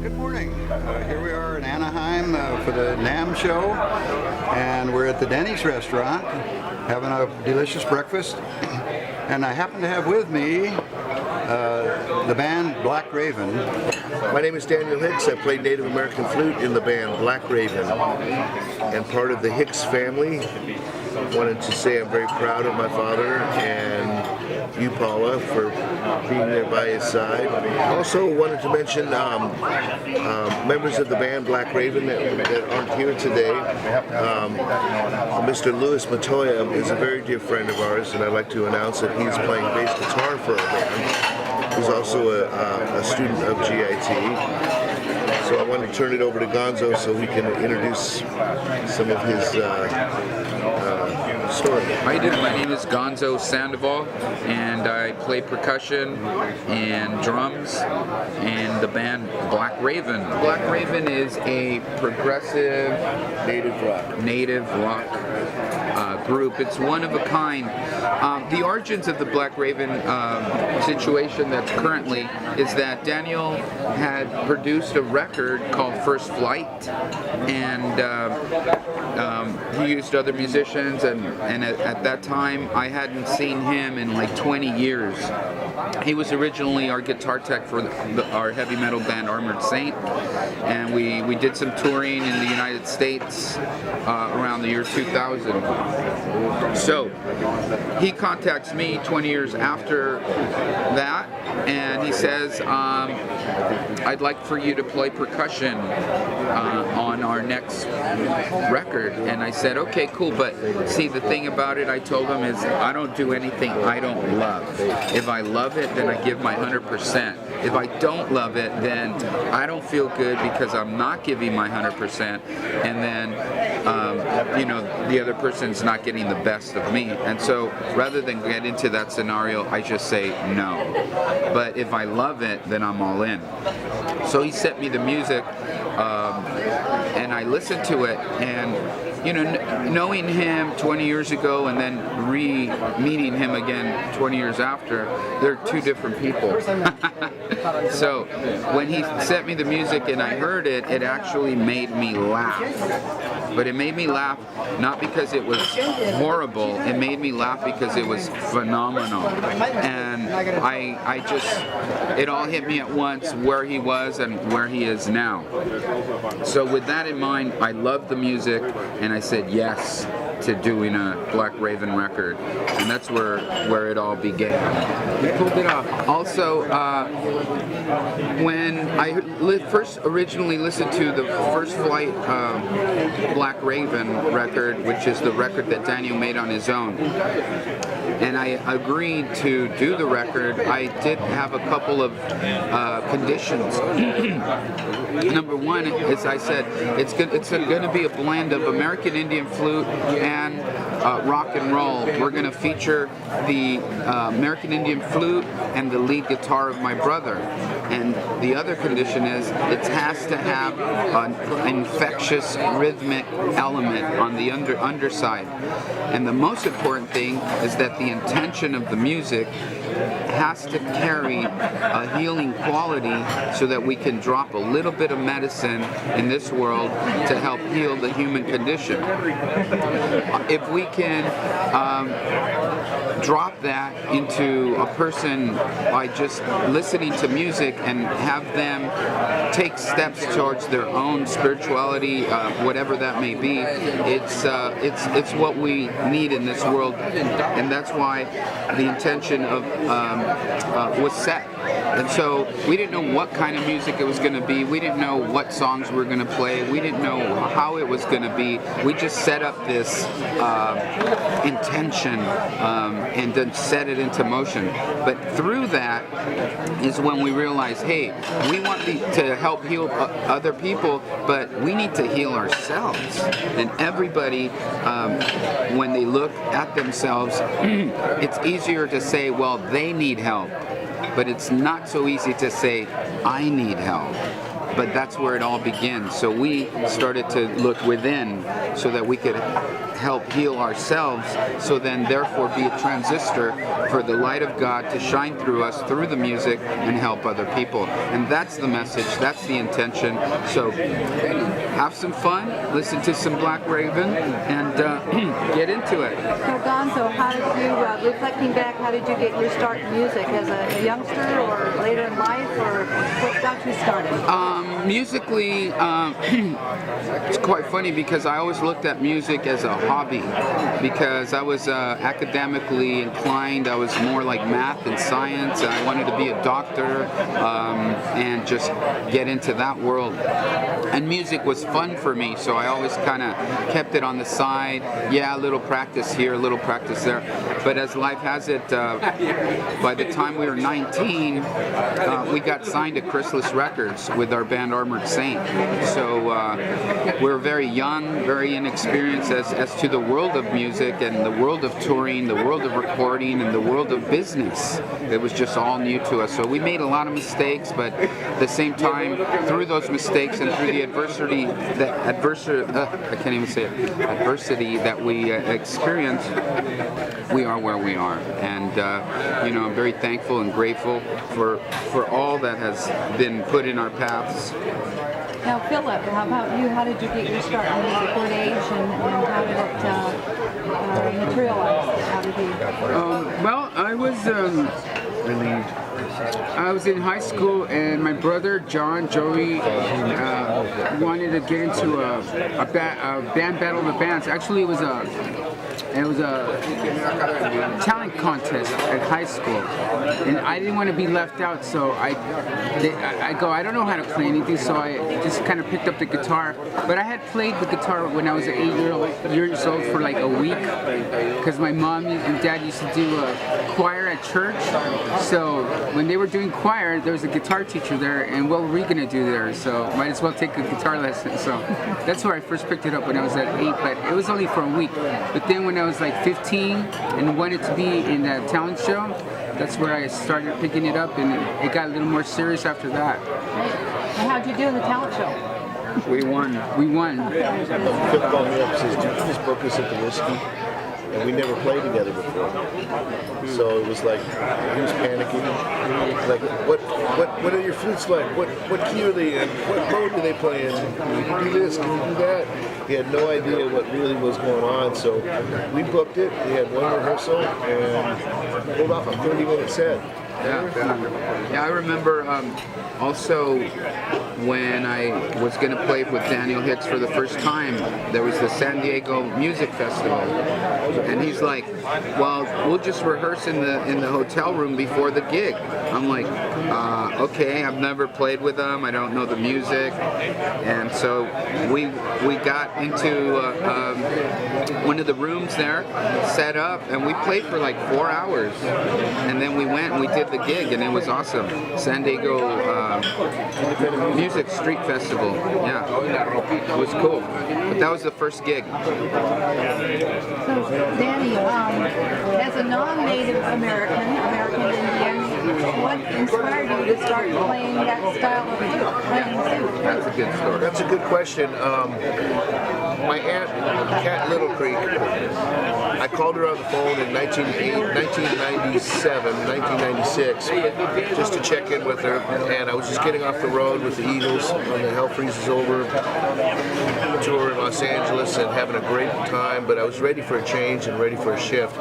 Good morning. Here we are in Anaheim for the NAMM show, and we're at the Denny's restaurant having a delicious breakfast. And I happen to have with me the band Black Raven. My name is Daniel Hicks. I played Native American flute in the band Black Raven and part of the Hicks family. Wanted to say I'm very proud of my father and you, Paula, for being there by his side. Also wanted to mention members of the band Black Raven that aren't here today. Mr. Louis Matoya is a very dear friend of ours, and I'd like to announce that he's playing bass guitar for our band. He's also a student of GIT. So I want to turn it over to Gonzo so we can introduce some of his story. How you doing? My name is Gonzo Sandoval, and I play percussion and drums in the band Black Raven. Black Raven is a progressive native rock group. It's one of a kind. The origins of the Black Raven situation that's currently is that Daniel had produced a record called First Flight, and he used other musicians, and at that time I hadn't seen him in like 20 years. He was originally our guitar tech for our heavy metal band Armored Saint, and we did some touring in the United States around the year 2000. So he contacts me 20 years after that, and he says, I'd like for you to play percussion on our next record. And I said, okay, cool, but see, the thing about it, I told him, is I don't do anything I don't love. If I love it, then I give my 100%. If I don't love it, then I don't feel good because I'm not giving my 100%, and then the other person's not getting the best of me. And so rather than get into that scenario, I just say no. But if I love it, then I'm all in. So he sent me the music, and I listened to it, and knowing him 20 years ago and then meeting him again 20 years after, they're two different people. So when he sent me the music and I heard it, it actually made me laugh. But it made me laugh not because it was horrible, it made me laugh because it was phenomenal. And I just, it all hit me at once where he was and where he is now. So with that in mind, I loved the music, and I said yes to doing a Black Raven record, and that's where it all began. We pulled it off. Also, when I first originally listened to the First Flight Black Raven record, which is the record that Daniel made on his own, and I agreed to do the record, I did have a couple of conditions. Number one, as I said, it's going to be a blend of American Indian flute and rock and roll. We're going to feature the American Indian flute and the lead guitar of my brother. And the other condition is it has to have an infectious rhythmic element on the underside. And the most important thing is that the intention of the music has to carry a healing quality so that we can drop a little bit of medicine in this world to help heal the human condition. If we can drop that into a person by just listening to music and have them take steps towards their own spirituality, whatever that may be, it's what we need in this world, and that's why the intention of was set. And so we didn't know what kind of music it was going to be. We didn't know what songs we were going to play. We didn't know how it was going to be. We just set up this intention and then set it into motion. But through that is when we realized, hey, we want to help heal other people, but we need to heal ourselves. And everybody, when they look at themselves, it's easier to say, well, they need help. But it's not so easy to say, I need help. but that's where it all begins. So we started to look within so that we could help heal ourselves, so then therefore be a transistor for the light of God to shine through us, through the music, and help other people. And that's the message, that's the intention. So have some fun, listen to some Black Raven, and get into it. So Gonzo, how did you, reflecting back, how did you get your start in music? As a youngster or later in life, or what got you started? Musically, it's quite funny because I always looked at music as a hobby, because I was academically inclined. I was more like math and science. I wanted to be a doctor and just get into that world. And music was fun for me, so I always kind of kept it on the side. Yeah, a little practice here, a little practice there. But as life has it, by the time we were 19, we got signed to Chrysalis Records with our band Armored Saint. So we were very young, very inexperienced as to the world of music and the world of touring, the world of recording, and the world of business. It was just all new to us. So we made a lot of mistakes, but at the same time, through those mistakes and through the adversity that we experienced, we are where we are. And I'm very thankful and grateful for all that has been put in our paths. Now, Philip, how about you? How did you get your start in music? What age, and how did it materialize? How did you? Well, I was in high school, and my brother Joey, wanted to get into a band battle of the bands. Actually, it was a talent contest at high school, and I didn't want to be left out. So I I don't know how to play anything, so I just kind of picked up the guitar. But I had played the guitar when I was 8 years old for like a week, because my mom and dad used to do a choir at church. So when they were doing choir, there was a guitar teacher there, and what were we gonna do there? So might as well take a guitar lesson. So that's where I first picked it up when I was at 8, but it was only for a week. But then when I was like 15 and wanted to be in a talent show, that's where I started picking it up, and it got a little more serious after that. And how'd you do in the talent show? We won. We won. Phil called me up and says, "Did you just book us at the Whiskey?" And we never played together before. So it was like, he was panicking. Like, what are your flutes like? What key are they in? What mode do they play in? Can you do this? Can you do that? He had no idea what really was going on. So we booked it. We had one rehearsal and pulled off a 30-minute set. Yeah, I remember also when I was going to play with Daniel Hicks for the first time, there was the San Diego Music Festival, and he's like, "Well, we'll just rehearse in the hotel room before the gig." I'm like, "Okay, I've never played with them. I don't know the music," and so we got into one of the rooms there, set up, and we played for like 4 hours, and then we went and we did the gig, and it was awesome. San Diego Music Street Festival. Yeah, it was cool. But that was the first gig. So, Danny, as a non-Native American Indian, what inspired you to start playing that style of flute, playing the flute? That's a good story. That's a good question. My aunt, Cat Little Creek, I called her on the phone in 1997, 1996, just to check in with her, and I was just getting off the road with the Eagles on the Hell Freezes Over tour in Los Angeles and having a great time, but I was ready for a change and ready for a shift.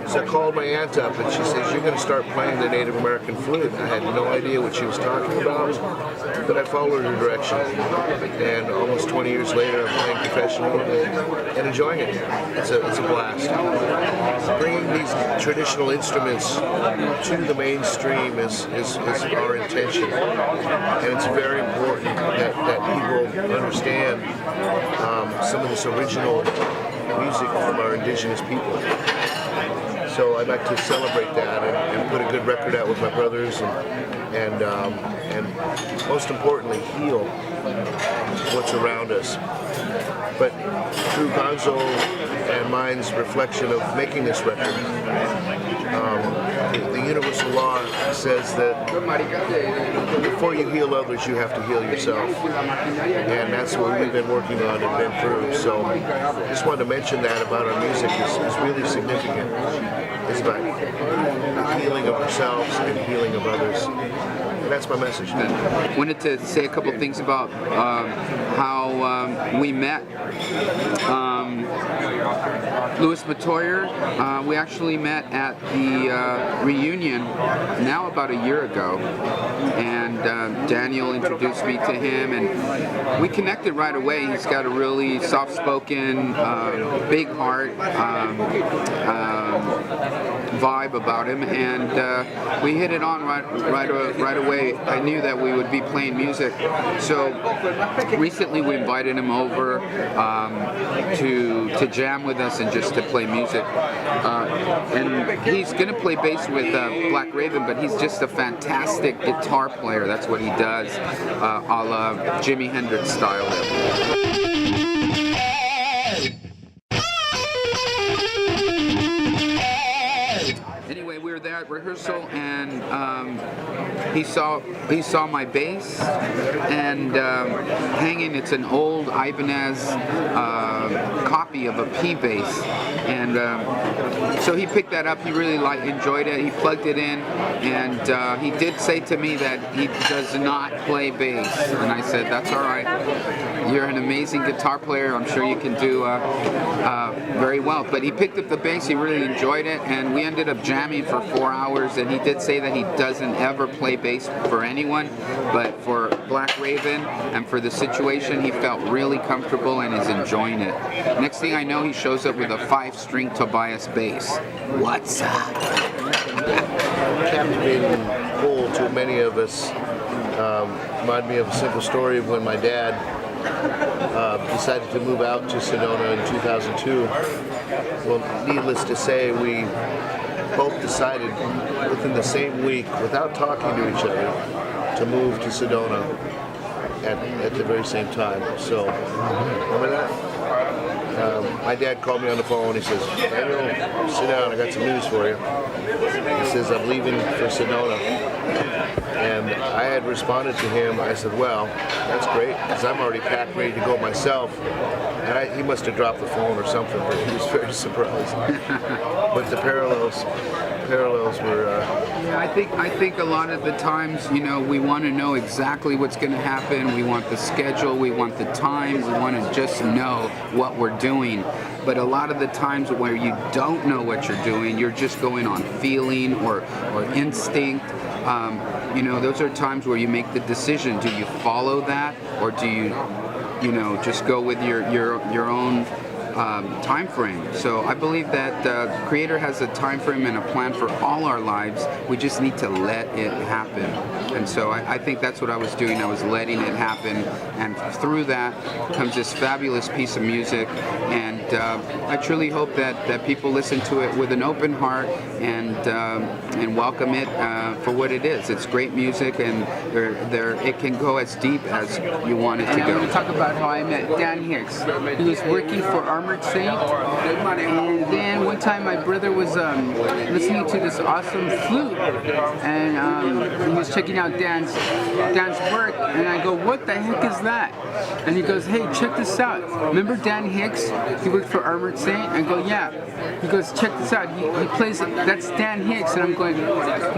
So I called my aunt up and she says, "You're going to start playing the Native American flute." I had no idea what she was talking about, but I followed her direction. And almost 20 years later, I'm playing professionally and enjoying it. It's a blast. Bringing these traditional instruments to the mainstream is our intention. And it's very important that people understand some of this original music from our indigenous people. So I'd like to celebrate that and put a good record out with my brothers and most importantly heal what's around us. But through Gonzo and mine's reflection of making this record, the universal law says that before you heal others, you have to heal yourself. And that's what we've been working on and been through. So I just wanted to mention that about our music is really significant. It's about the healing of ourselves and healing of others. And that's my message. I wanted to say a couple things about how we met. Louis Matoyer, we actually met at the reunion now about a year ago, and Daniel introduced me to him, and we connected right away. He's got a really soft-spoken, big heart vibe about him, and we hit it on right away. I knew that we would be playing music, so recently we invited him over to jam with us and just to play music. And he's going to play bass with Black Raven, but he's just a fantastic guitar player. That's what he does, a la Jimi Hendrix style. Anyway, we were there at rehearsal, and he saw my bass, and hanging, it's an old Ibanez copy of a P bass, and so he picked that up. He really enjoyed it. He plugged it in, and he did say to me that he does not play bass, and I said, that's all right. You're an amazing guitar player. I'm sure you can do very well. But he picked up the bass. He really enjoyed it, and we ended up jamming for 4 hours. And he did say that he doesn't ever play bass for anyone, but for Black Raven and for the situation, he felt really comfortable and is enjoying it. Next thing I know, he shows up with a 5-string Tobias bass. What's up? Captivating pull to many of us. Remind me of a simple story of when my dad decided to move out to Sedona in 2002. Well, needless to say, we both decided within the same week, without talking to each other, to move to Sedona at the very same time. So, remember that? My dad called me on the phone. He says, Daniel, sit down, I got some news for you. He says, I'm leaving for Sedona. And I had responded to him. I said, well, that's great, because I'm already packed, ready to go myself. And he must have dropped the phone or something, but he was very surprised. But the parallels were... Yeah, I think a lot of the times, we want to know exactly what's going to happen. We want the schedule. We want the time. We want to just know what we're doing. But a lot of the times where you don't know what you're doing, you're just going on feeling or instinct. Those are times where you make the decision. Do you follow that, or do you just go with your own time frame? So I believe that the Creator has a time frame and a plan for all our lives. We just need to let it happen. And so I think that's what I was doing. I was letting it happen, and through that comes this fabulous piece of music. And I truly hope that people listen to it with an open heart and welcome it for what it is. It's great music, and it can go as deep as you want it to go. I want to talk about how I met Dan Hicks. He was working for Armored Saint, and then one time my brother was listening to this awesome flute, and he was checking out Dan's work, and I go, what the heck is that? And he goes, hey, check this out. Remember Dan Hicks? He worked for Armored Saint? I go, yeah. He goes, check this out. He plays, that's Dan Hicks. And I'm going,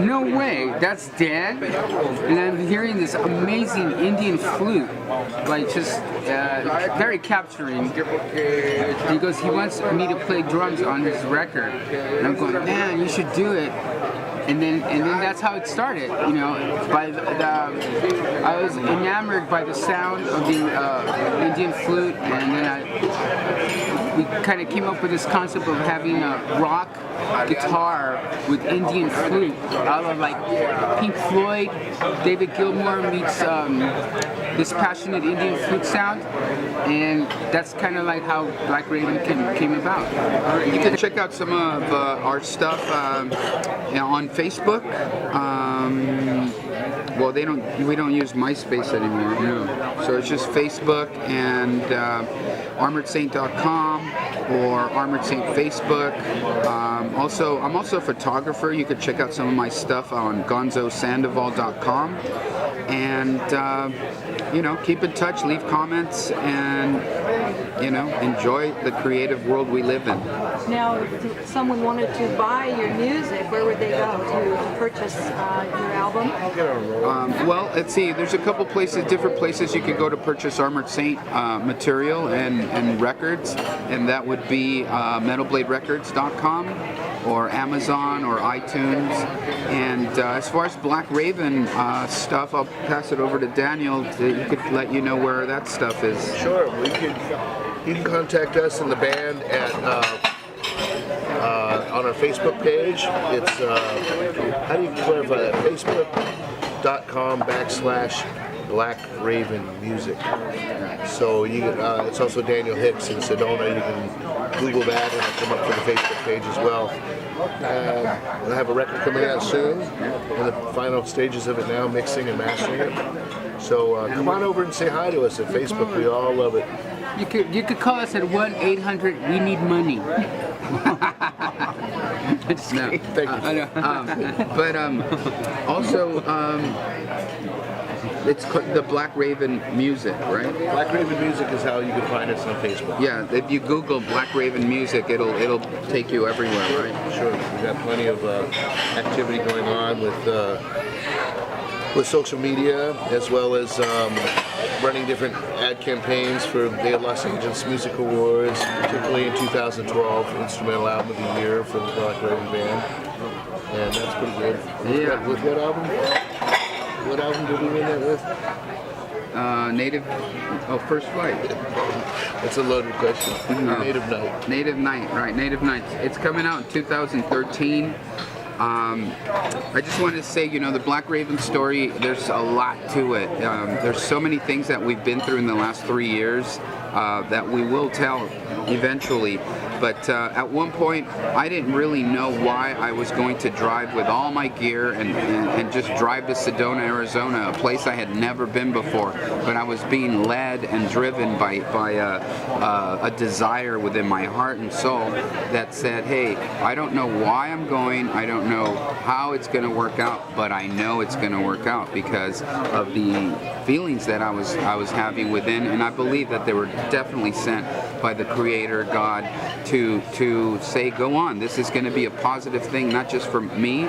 no way, that's Dan? And I'm hearing this amazing Indian flute, like just very capturing. He goes, he wants me to play drums on his record. And I'm going, man, you should do it. And then that's how it started. I was enamored by the sound of the Indian flute, and then we kind of came up with this concept of having a rock guitar with Indian flute, out of like Pink Floyd, David Gilmour meets this passionate Indian flute sound, and that's kind of like how Black Raven came about. You can check out some of our stuff on Facebook. Well, we don't use MySpace anymore. No. So it's just Facebook and ArmoredSaint.com or Armored Saint Facebook. Also, I'm also a photographer. You could check out some of my stuff on GonzoSandoval.com. And keep in touch, leave comments, and enjoy the creative world we live in. Now, if someone wanted to buy your music, where would they go to purchase your album? Well, let's see. There's a couple places, different places you could go to purchase Armored Saint material and records, and that would be MetalBladeRecords.com or Amazon or iTunes. And as far as Black Raven stuff, I'll pass it over to Daniel. He could let you know where that stuff is. Sure. You can contact us in the band at on our Facebook page. It's how do you clarify that? Facebook.com/Black Raven Music. So it's also Daniel Hicks in Sedona. You can Google that and it'll come up to the Facebook page as well. We'll have a record coming out soon. In the final stages of it now, mixing and mastering it. So come on over and say hi to us at Facebook. We all love it. You could call us at 1-800-WE-NEED-MONEY. No. Thank you. But also, it's the Black Raven Music, right? Black Raven Music is how you can find us on Facebook. Yeah, if you Google Black Raven Music, it'll take you everywhere, right? Sure. We've got plenty of activity going on with social media, as well as running different ad campaigns for the Los Angeles Music Awards, particularly in 2012, Instrumental Album of the Year for the Black Raven Band. And that's pretty good. Yeah. With what album? What album did we win that with? First Flight. That's a loaded question. No. Native Night. Native Night, right, Native Night. It's coming out in 2013. I just wanted to say, the Black Raven story, there's a lot to it. There's so many things that we've been through in the last 3 years that we will tell eventually. But at one point, I didn't really know why I was going to drive with all my gear and just drive to Sedona, Arizona, a place I had never been before. But I was being led and driven by a desire within my heart and soul that said, hey, I don't know why I'm going, I don't know how it's going to work out, but I know it's going to work out because of the feelings that I was having within, and I believe that they were definitely sent by the Creator, God, to say, go on. This is going to be a positive thing, not just for me,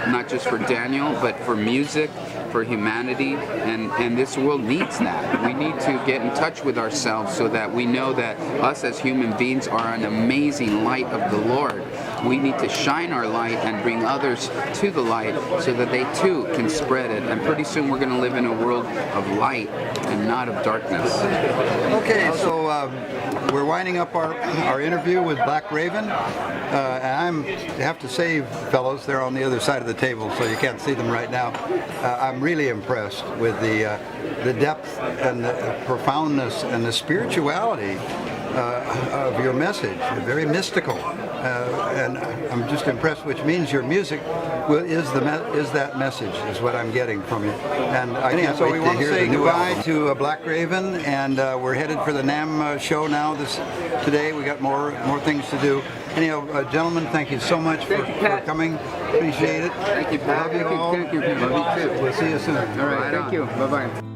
not just for Daniel, but for music, for humanity, and this world needs that. We need to get in touch with ourselves so that we know that us as human beings are an amazing light of the Lord. We need to shine our light and bring others to the light so that they too can spread it. And pretty soon we're going to live in a world of light and not of darkness. Okay, so we're winding up our interview with Black Raven. And I have to say, fellows, they're on the other side of the table, so you can't see them right now. I'm really impressed with the depth and the profoundness and the spirituality of your message. Very mystical, and I'm just impressed. Which means your music is that message, is what I'm getting from you. And I can't wait to hear the new album. So we want to say goodbye to Black Raven, and we're headed for the NAMM show now. Today we got more things to do. Anyhow, gentlemen, thank you so much for coming. Appreciate it. Thank you, Pat. Love you all. Thank you. Love you too. We'll see you soon. All right, thank you. Bye-bye.